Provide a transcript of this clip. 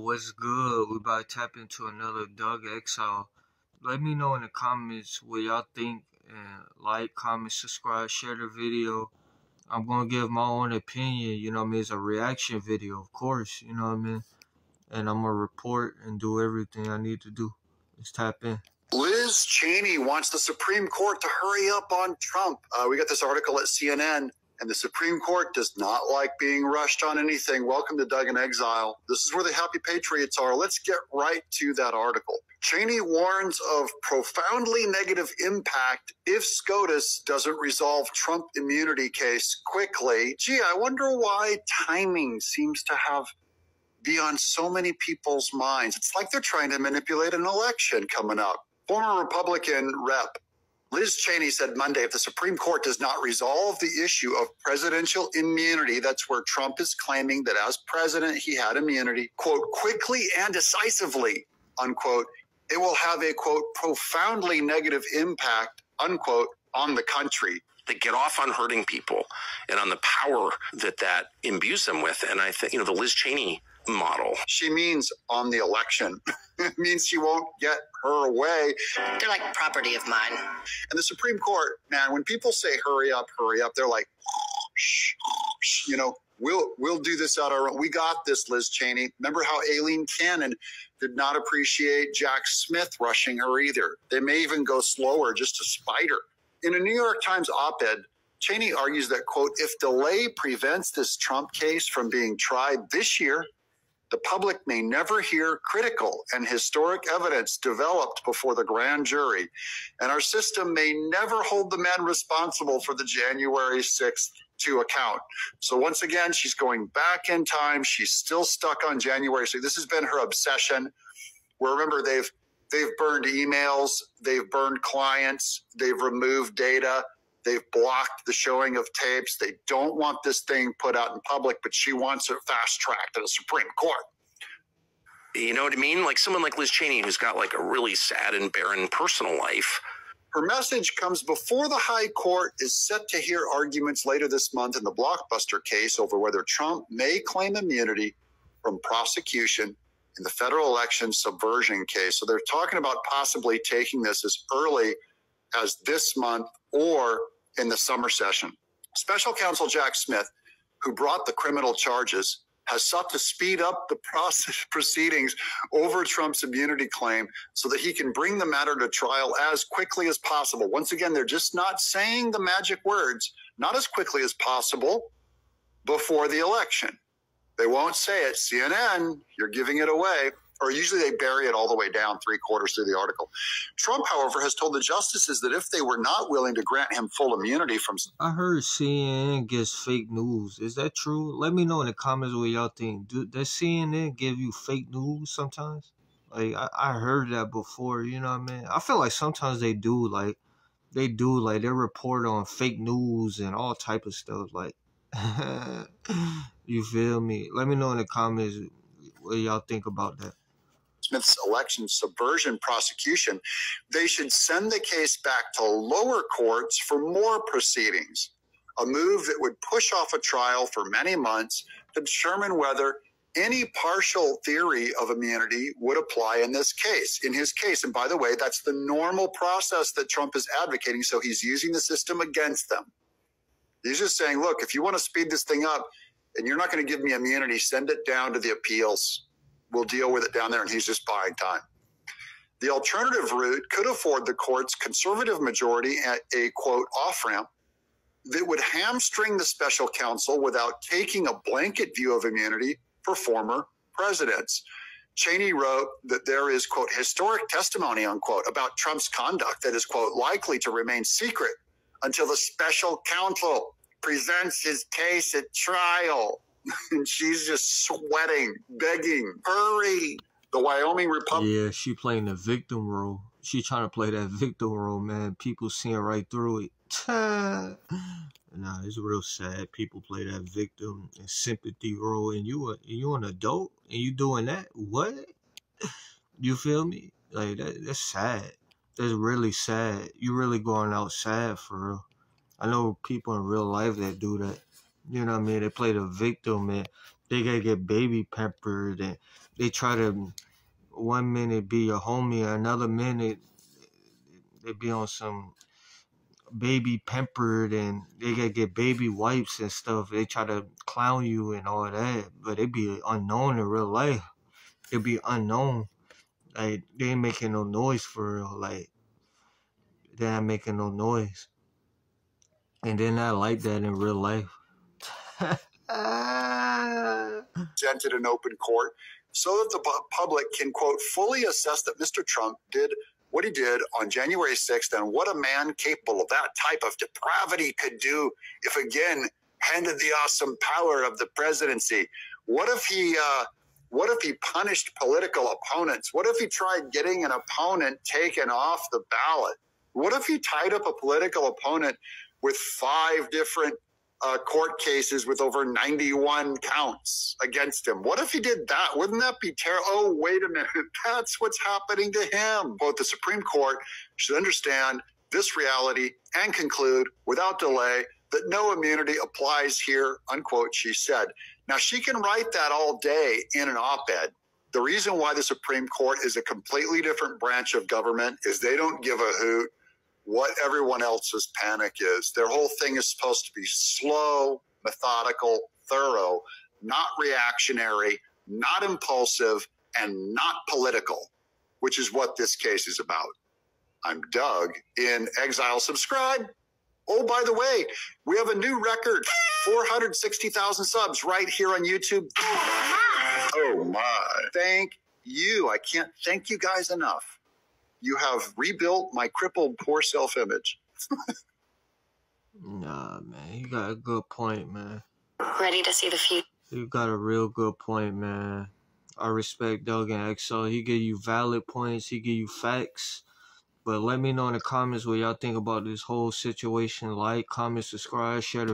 what's good? We about to tap into another Doug Exile. Let me know in the comments what y'all think, and like, comment, subscribe, share the video. I'm gonna give my own opinion, you know what I mean? It's a reaction video, of course, you know what I mean? And I'm gonna report and do everything I need to do. Let's tap in. Liz Cheney wants the Supreme Court to hurry up on Trump. We got this article at CNN, and the Supreme Court does not like being rushed on anything. Welcome to Doug in Exile. This is where the happy patriots are. Let's get right to that article. Cheney warns of profoundly negative impact if SCOTUS doesn't resolve Trump immunity case quickly. Gee, I wonder why timing seems to be on so many people's minds. It's like they're trying to manipulate an election coming up. Former Republican Rep. Liz Cheney said Monday, if the Supreme Court does not resolve the issue of presidential immunity, that's where Trump is claiming that as president he had immunity, quote, quickly and decisively, unquote, it will have a, quote, profoundly negative impact, unquote, on the country. They get off on hurting people and on the power that imbues them with. And I think, the Liz Cheney model. She means on the election. It means she won't get her way. They're like property of mine. And the Supreme Court, man, when people say hurry up, they're like, we'll do this out our own. We got this, Liz Cheney. Remember how Aileen Cannon did not appreciate Jack Smith rushing her either. They may even go slower just to spite her. In a New York Times op-ed, Cheney argues that, quote, if delay prevents this Trump case from being tried this year, the public may never hear critical and historic evidence developed before the grand jury, and our system may never hold the man responsible for the January 6th to account. So once again, she's going back in time. She's still stuck on January 6th. This has been her obsession. Where remember, they've burned emails, they've burned clients, they've removed data, they've blocked the showing of tapes. They don't want this thing put out in public, but she wants it fast-tracked to the Supreme Court. You know what I mean? Like someone like Liz Cheney, who's got like a really sad and barren personal life. Her message comes before the High Court is set to hear arguments later this month in the blockbuster case over whether Trump may claim immunity from prosecution in the federal election subversion case. So they're talking about possibly taking this as early as this month or in the summer session. Special counsel Jack Smith, who brought the criminal charges, has sought to speed up the proceedings over Trump's immunity claim so that he can bring the matter to trial as quickly as possible. Once again, they're just not saying the magic words, not as quickly as possible before the election. They won't say it. CNN, you're giving it away. Or usually they bury it all the way down 3/4 through the article. Trump, however, has told the justices that if they were not willing to grant him full immunity from... I heard CNN gets fake news. Is that true? Let me know in the comments what y'all think. Does CNN give you fake news sometimes? Like, I heard that before, you know what I mean? I feel like sometimes they report on fake news and all type of stuff. Like, you feel me? Let me know in the comments what y'all think about that. Smith's election subversion prosecution, they should send the case back to lower courts for more proceedings, a move that would push off a trial for many months to determine whether any partial theory of immunity would apply in this case, in his case. And by the way, that's the normal process that Trump is advocating, so he's using the system against them. He's just saying, look, if you want to speed this thing up and you're not going to give me immunity, send it down to the appeals. We'll deal with it down there, and he's just buying time. The alternative route could afford the court's conservative majority at a, quote, off-ramp that would hamstring the special counsel without taking a blanket view of immunity for former presidents. Cheney wrote that there is, quote, historic testimony, unquote, about Trump's conduct that is, quote, likely to remain secret until the special counsel presents his case at trial. And she's just sweating, begging, hurry. The Wyoming Republican. Yeah, she playing the victim role. She trying to play that victim role, man. People seeing right through it. Nah, it's real sad. People play that victim and sympathy role, and you an adult and you doing that? What? You feel me? Like that's sad. That's really sad. You really going out sad for real. I know people in real life that do that. You know what I mean? They play the victim, and they gotta get baby pampered, and they try to 1 minute be a homie, another minute they be on some baby pampered, and they gotta get baby wipes and stuff. They try to clown you and all that, but they be unknown in real life. They be unknown. Like, they ain't making no noise for real. Like, they ain't making no noise. And they're not like that in real life. Presented in open court so that the public can, quote, fully assess that Mr. Trump did what he did on January 6th and what a man capable of that type of depravity could do if, again, handed the awesome power of the presidency. What if he punished political opponents? What if he tried getting an opponent taken off the ballot? What if he tied up a political opponent with 5 different court cases with over 91 counts against him? What if he did that? Wouldn't that be terrible? Oh, wait a minute. That's what's happening to him. Both the Supreme Court should understand this reality and conclude without delay that no immunity applies here, unquote, she said. Now, she can write that all day in an op-ed. The reason why the Supreme Court is a completely different branch of government is they don't give a hoot what everyone else's panic is. Their whole thing is supposed to be slow, methodical, thorough, not reactionary, not impulsive, and not political, which is what this case is about. I'm Doug in exile. Subscribe. Oh, by the way, we have a new record, 460,000 subs right here on YouTube. Oh, my. Thank you. I can't thank you guys enough. You have rebuilt my crippled poor self-image. Nah, man, you got a good point, man. Ready to see the future. You got a real good point, man. I respect Doug and XO. He give you valid points. He give you facts. But let me know in the comments what y'all think about this whole situation. Like, comment, subscribe, share the